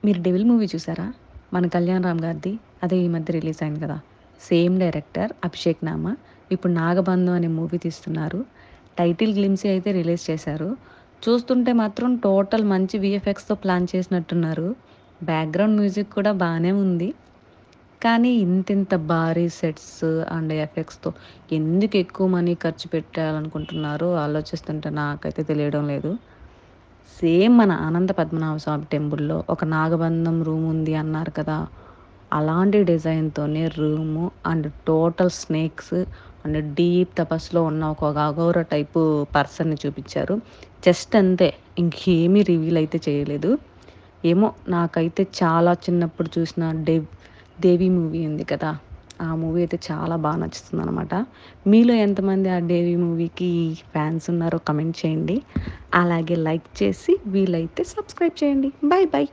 మీరు 'devil' movie చూసారా? మన కళ్యాణ్ రామ్ గారిది. అదే ఈ మధ్య రిలీజ్ అయింది కదా! సేమ్ డైరెక్టర్ అభిషేక్ నామ. ఇప్పుడు 'నాగబంధం' అనే మూవీ తీస్తున్నారు. టైటిల్ గ్లిమ్సీ అయితే రిలీజ్ చేశారు. చూస్తుంటే మాత్రం టోటల్ మంచి వీఎఫ్ఎక్స్‌తో ప్లాన్ చేసినట్టున్నారు. బ్యాక్‌గ్రౌండ్ మ్యూజిక్ కూడా బానే ఉంది. కానీ ఇంతింత భారీ సెట్స్ అండ్ ఎఫెక్ట్స్‌తో ఎందుకు ఎక్కువ మనీ ఖర్చు పెట్టాలనుకుంటున్నారో ఆలోచిస్తుంటే నాకైతే తెలియడం లేదు. సేమ్ మన అనంత పద్మనాభ స్వామి టెంపుల్‌లో ఒక నాగబంధం రూమ్ ఉంది అన్నారు కదా! అలాంటి డిజైన్‌తోనే room and total snakes and deep తపస్సులో ఉన్న ఒక అఘోర టైపు పర్సన్‌ని చూపిచ్చారు. జస్ట్ అంతే. ఇంకేమీ రివీల్ అయితే చేయలేదు. ఏమో నాకైతే చాలా చిన్నప్పుడు చూసిన 'దేవి' మూవీ ఉంది కదా! ఆ మూవీ అయితే చాలా నచ్చుతుందనమాట. మీలో ఎంతమంది ఆ 'దేవి' మూవీకి ఫ్యాన్స్ ఉన్నారో కమెంట్ చేయండి. అలాగే లైక్ చేసి వీలైతే సబ్స్క్రైబ్ చేయండి. Bye bye.